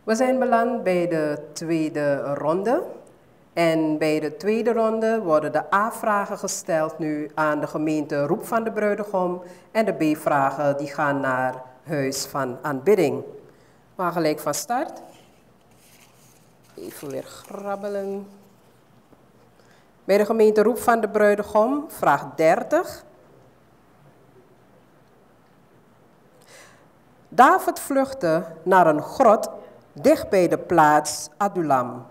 We zijn beland bij de tweede ronde. En bij de tweede ronde worden de A-vragen gesteld nu aan de gemeente Roep van de Bruidegom. En de B-vragen die gaan naar Huis van Aanbidding. We gaan gelijk van start. Even weer grabbelen. Bij de gemeente Roep van de Bruidegom, vraag 30. David vluchtte naar een grot dicht bij de plaats Adullam.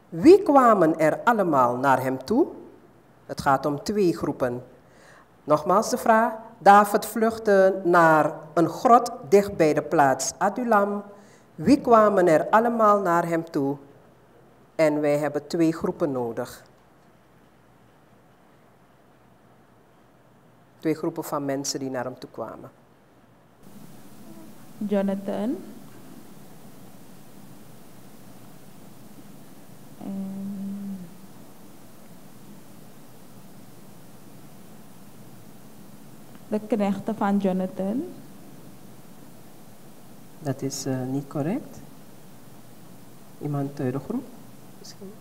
Wie kwamen er allemaal naar hem toe? Het gaat om 2 groepen. Nogmaals de vraag. David vluchtte naar een grot dicht bij de plaats Adullam. Wie kwamen er allemaal naar hem toe? En wij hebben 2 groepen nodig. 2 groepen van mensen die naar hem toe kwamen. Jonathan. En de knechten van Jonathan. Dat is niet correct. Iemand uit de groep misschien?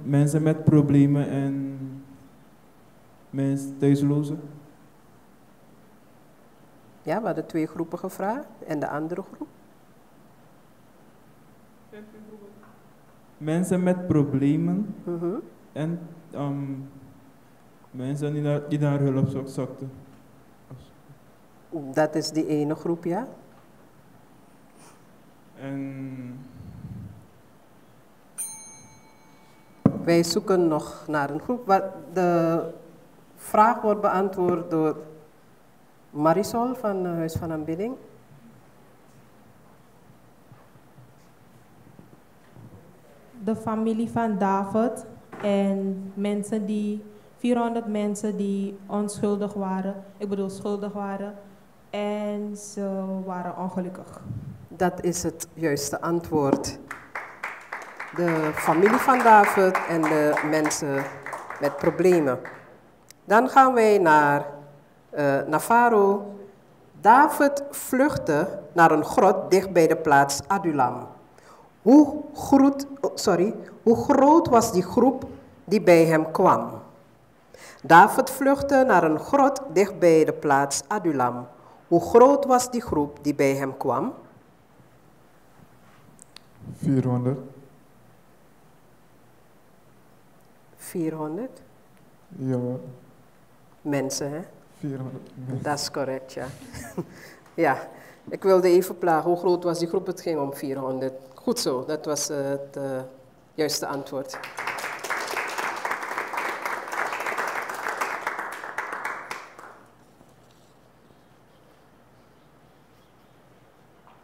Mensen met problemen en mensen thuislozen. Ja, we hadden 2 groepen gevraagd. En de andere groep? Mensen met problemen en mensen die naar hulp zochten. Dat is die ene groep, ja? En wij zoeken nog naar een groep. De vraag wordt beantwoord door Marisol van Huis van Aanbidding. De familie van David en 400 mensen die onschuldig waren, schuldig waren en ze waren ongelukkig. Dat is het juiste antwoord. De familie van David en de mensen met problemen. Dan gaan wij naar Faro. David vluchtte naar een grot dicht bij de plaats Adullam. Hoe groot was die groep die bij hem kwam? David vluchtte naar een grot dicht bij de plaats Adullam. Hoe groot was die groep die bij hem kwam? 400. 400? Ja. Mensen, hè? 400 mensen. Dat is correct, ja. Ja, ik wilde even plagen. Hoe groot was die groep? Het ging om 400. Goed zo, dat was het juiste antwoord.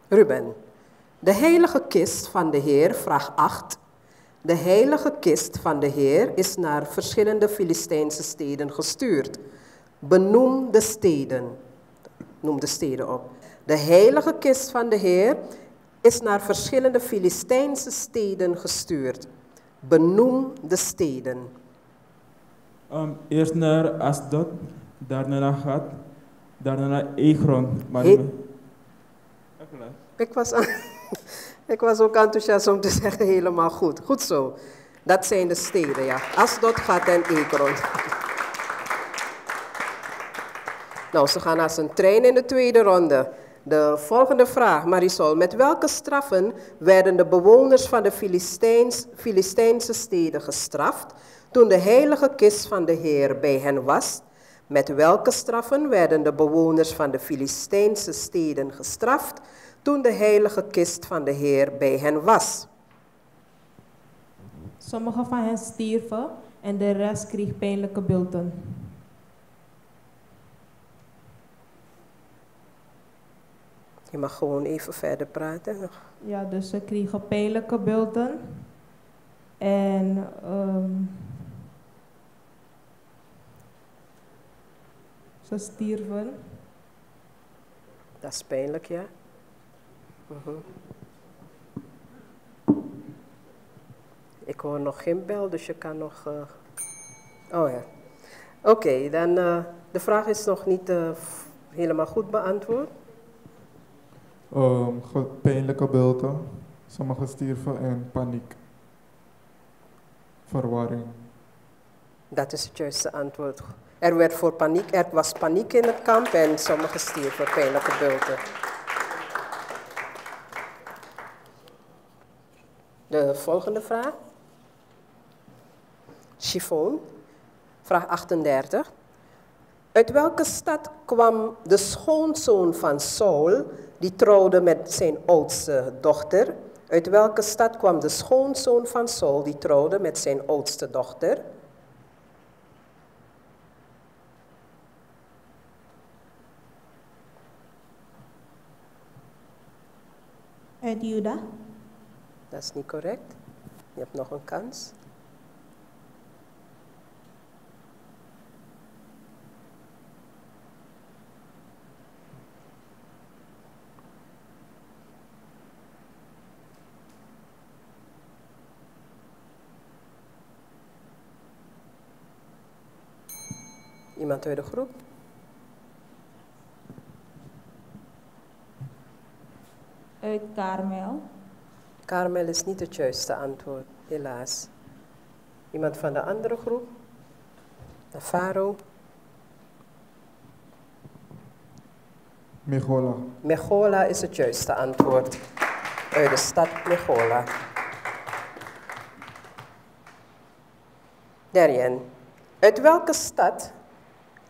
Ruben. De heilige kist van de Heer, vraag 8. De heilige kist van de Heer is naar verschillende Filistijnse steden gestuurd. Benoem de steden. Noem de steden op. De heilige kist van de Heer is naar verschillende Filistijnse steden gestuurd. Benoem de steden. Eerst naar Asdod, daarna naar Gat, daarna naar Ekron. Ik was ook enthousiast om te zeggen helemaal goed. Goed zo. Dat zijn de steden, ja. Asdod, Gat en Ekron. Nou, ze gaan als een trein in de tweede ronde. De volgende vraag, Marisol. Met welke straffen werden de bewoners van de Filistijnse steden gestraft toen de heilige kist van de Heer bij hen was? Met welke straffen werden de bewoners van de Filistijnse steden gestraft toen de heilige kist van de Heer bij hen was? Sommigen van hen stierven en de rest kreeg pijnlijke bulten. Je mag gewoon even verder praten. Ja, dus ze kregen pijnlijke bulten. En ze stierven. Dat is pijnlijk, ja. Ik hoor nog geen bel, dus je kan nog... Oh ja. Oké, dan de vraag is nog niet helemaal goed beantwoord. Pijnlijke beelden. Sommigen stierven in paniek. Verwarring. Dat is het juiste antwoord. Er was paniek in het kamp en sommigen stierven pijnlijke beelden. De volgende vraag. Chiffon, vraag 38. Uit welke stad kwam de schoonzoon van Saul, die trouwde met zijn oudste dochter? Uit welke stad kwam de schoonzoon van Saul, die trouwde met zijn oudste dochter? Uit Juda. Dat is niet correct. Je hebt nog een kans. Iemand uit de groep? Uit Karmel. Karmel is niet het juiste antwoord, helaas. Iemand van de andere groep? De Faro? Mechola. Mechola is het juiste antwoord. Uit de stad Mechola. Darien. Uit welke stad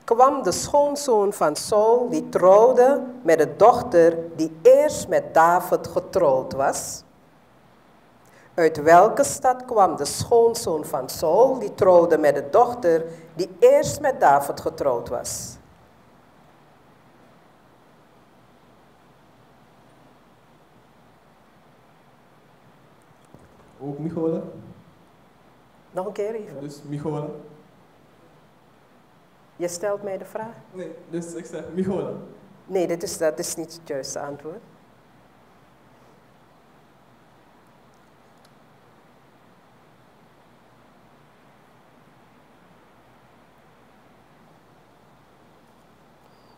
kwam de schoonzoon van Saul die trouwde met de dochter die eerst met David getrouwd was? Uit welke stad kwam de schoonzoon van Saul die trouwde met de dochter die eerst met David getrouwd was? Ook Michola? Nog een keer even. Dus Michola? Je stelt mij de vraag? Nee, dus ik zeg Michola. Nee, dat is niet het juiste antwoord.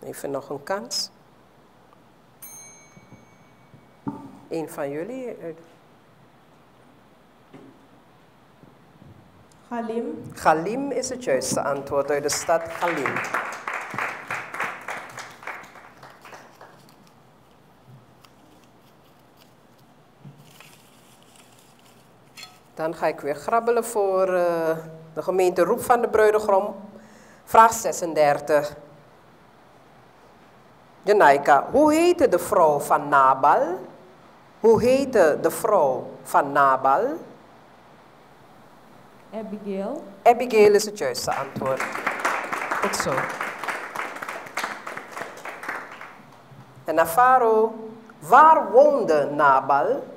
Even nog een kans. Eén van jullie. Galim. Galim is het juiste antwoord uit de stad Galim. Dan ga ik weer grabbelen voor de gemeente Roep van de Bruidegom. Vraag 36. Janaika, hoe heette de vrouw van Nabal? Hoe heette de vrouw van Nabal? Abigail. Abigail is het juiste antwoord. Goed zo. En Nafaro, waar woonde Nabal?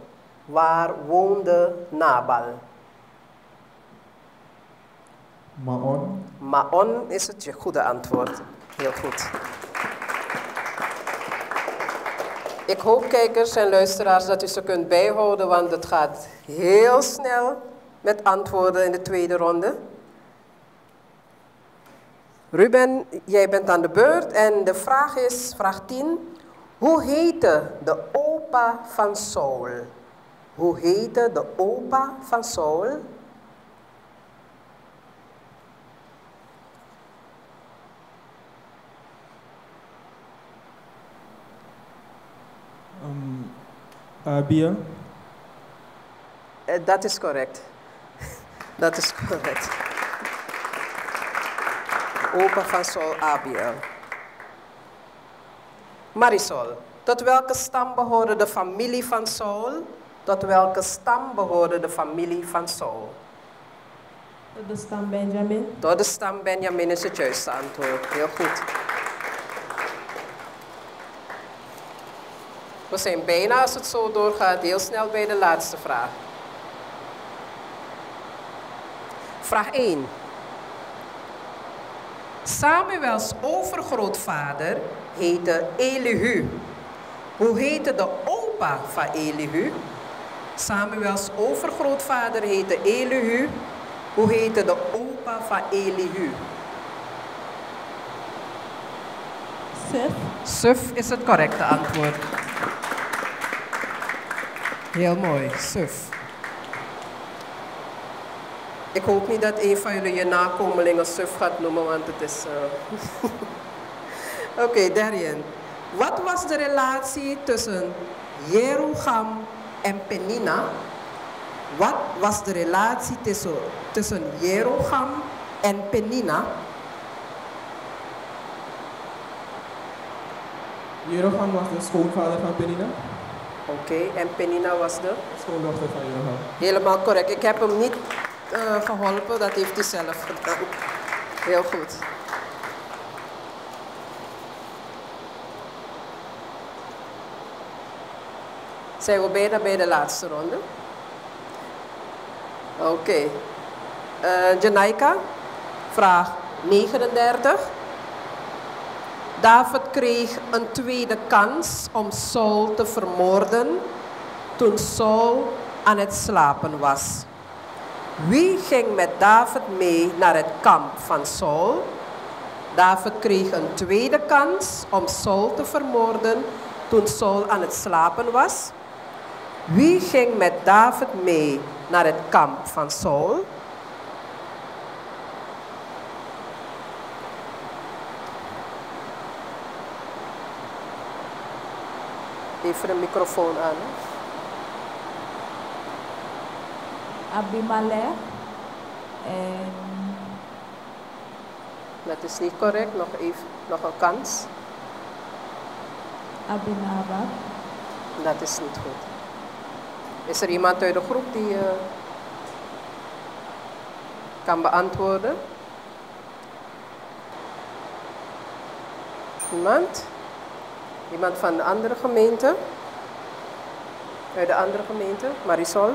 Waar woonde Nabal? Maon. Maon is het goede antwoord. Heel goed. Ik hoop, kijkers en luisteraars, dat u ze kunt bijhouden, want het gaat heel snel met antwoorden in de tweede ronde. Ruben, jij bent aan de beurt en de vraag is, vraag 10. Hoe heette de opa van Saul? Hoe heette de opa van Saul? Abia. Dat is correct. Dat is correct. Opa van Saul, Abiel. Marisol, tot welke stam behoorde de familie van Saul? Tot welke stam behoorde de familie van Saul? Tot de stam Benjamin. Tot de stam Benjamin is het juiste antwoord. Heel goed. We zijn bijna, als het zo doorgaat, heel snel bij de laatste vraag. Vraag 1. Samuels overgrootvader heette Elihu. Hoe heette de opa van Elihu? Samuels overgrootvader heette Elihu. Hoe heette de opa van Elihu? Suf. Suf is het correcte antwoord. Heel mooi, Suf. Ik hoop niet dat een van jullie je nakomelingen Suf gaat noemen, want het is... Oké, Darien. Wat was de relatie tussen Jeroham en Penina? Wat was de relatie tussen Jeroham en Penina? Jeroham was de schoonvader van Penina. Oké, en Penina was de? Schoondochter van Jeroham. Helemaal correct. Ik heb hem niet geholpen, dat heeft hij zelf gedaan. Heel goed. Zijn we bijna bij de laatste ronde? Oké. Janaika, vraag 39. David kreeg een tweede kans om Saul te vermoorden toen Saul aan het slapen was. Wie ging met David mee naar het kamp van Saul? David kreeg een tweede kans om Saul te vermoorden toen Saul aan het slapen was. Wie ging met David mee naar het kamp van Saul? Even de microfoon aan. Abimelech. En Dat is niet correct. Nog een kans. Abinadab. Dat is niet goed. Is er iemand uit de groep die kan beantwoorden? Iemand? Iemand van de andere gemeente? Uit de andere gemeente? Marisol?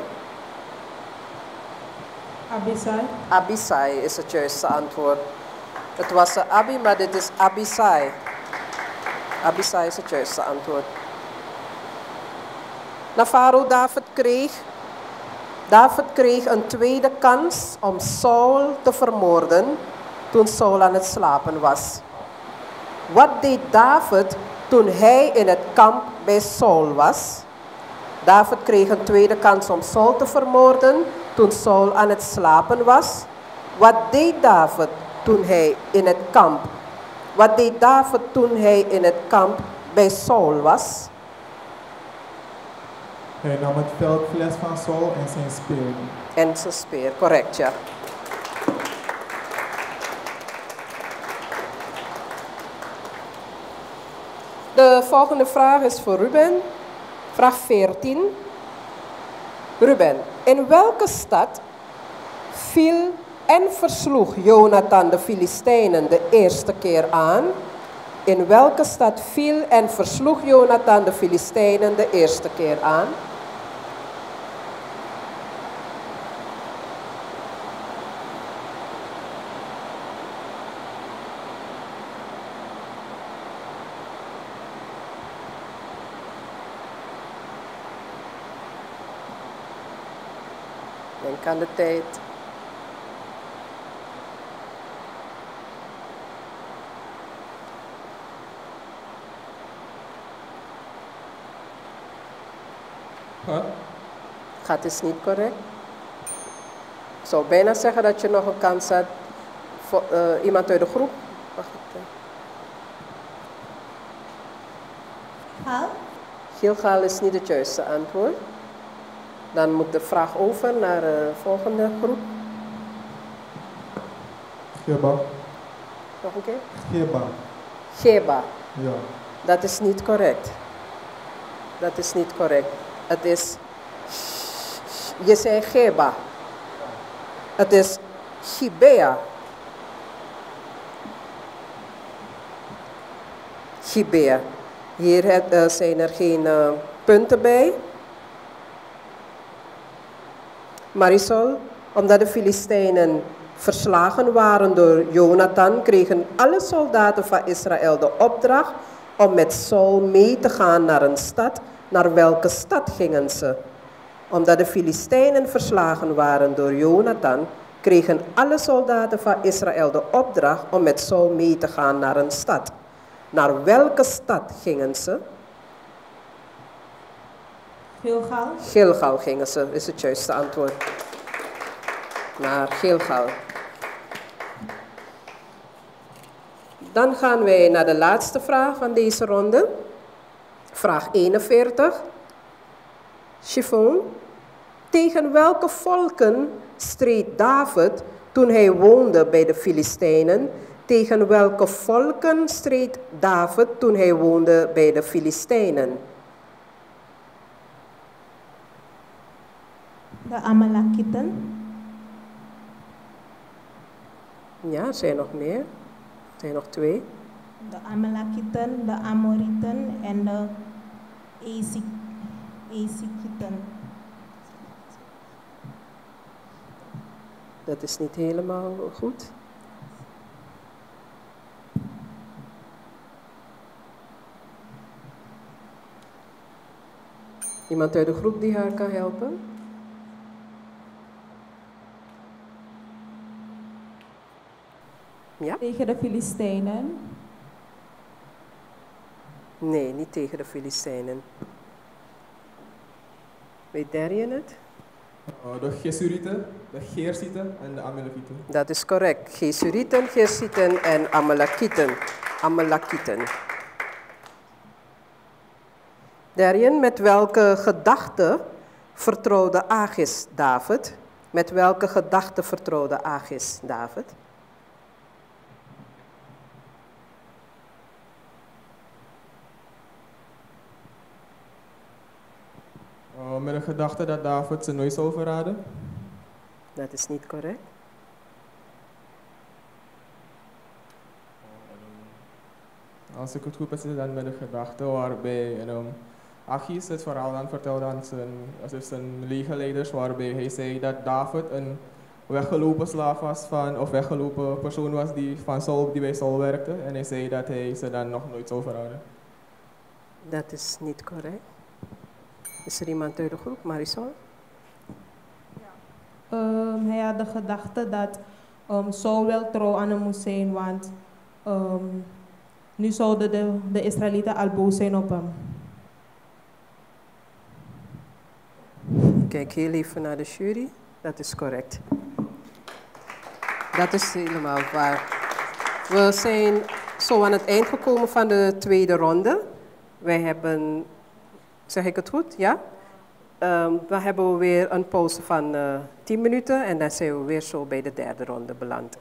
Abisai. Abisai is het juiste antwoord. Het was Abi, maar dit is Abisai. Abisai is het juiste antwoord. Navarro, David kreeg een tweede kans om Saul te vermoorden toen Saul aan het slapen was. Wat deed David toen hij in het kamp bij Saul was? David kreeg een tweede kans om Saul te vermoorden toen Saul aan het slapen was. Wat deed David toen hij in het kamp? Wat deed David toen hij in het kamp bij Saul was? Hij nam het veldfles van Saul en zijn speer. En zijn speer, correct, ja. De volgende vraag is voor Ruben. Vraag 14. Ruben, in welke stad viel en versloeg Jonathan de Filistijnen de eerste keer aan? In welke stad viel en versloeg Jonathan de Filistijnen de eerste keer aan? Denk aan de tijd. Gaat is niet correct. Ik zou bijna zeggen dat je nog een kans had voor iemand uit de groep. Wacht even. Hal? Gilgal is niet het juiste antwoord. Dan moet de vraag over naar de volgende groep. Geba. Nog een keer? Geba. Geba. Ja. Dat is niet correct. Dat is niet correct. Het is... Je zei Geba. Het is Gibea. Gibea. Hier zijn er geen punten bij. Marisol, omdat de Filistijnen verslagen waren door Jonathan, kregen alle soldaten van Israël de opdracht om met Saul mee te gaan naar een stad. Naar welke stad gingen ze? Omdat de Filistijnen verslagen waren door Jonathan, kregen alle soldaten van Israël de opdracht om met Saul mee te gaan naar een stad. Naar welke stad gingen ze? Gilgal. Gilgal gingen ze, is het juiste antwoord. Naar Gilgal. Dan gaan wij naar de laatste vraag van deze ronde. Vraag 41. Chiffon. Tegen welke volken streed David toen hij woonde bij de Filistijnen? Tegen welke volken streed David toen hij woonde bij de Filistijnen? De Amalekieten. Ja, er zijn nog meer. Er zijn nog 2. De Amalekieten, de Amorieten en de Ezekieten. Dat is niet helemaal goed. Iemand uit de groep die haar kan helpen? Ja? Tegen de Filistijnen. Nee, niet tegen de Filistijnen. Weet Darien het? De Gesurieten, de Geersieten en de Amalekieten. Dat is correct. Gesurieten, Gersieten en Amalekieten. Amalekieten. Darien, met welke gedachte vertrouwde Agis David? Met welke gedachte vertrouwde Agis David? Met de gedachte dat David zijn nooit zou verraden. Dat is niet correct. Als ik het goed heb, dan met de gedachte waarbij Achis het verhaal dan vertelde aan zijn legerleiders, waarbij hij zei dat David een weggelopen slaaf was of weggelopen persoon was die bij Saul werkte. En hij zei dat hij ze dan nog nooit zou verraden. Dat is niet correct. Is er iemand uit de groep? Marisol? Hij had de gedachte dat Saul wel trouw aan hem moest zijn, want nu zouden de Israëlieten al boos zijn op hem. Kijk heel even naar de jury. Dat is correct. Dat is helemaal waar. We zijn zo aan het eind gekomen van de tweede ronde. Wij hebben, zeg ik het goed? Ja? Dan hebben we weer een pauze van 10 minuten en dan zijn we weer zo bij de derde ronde beland.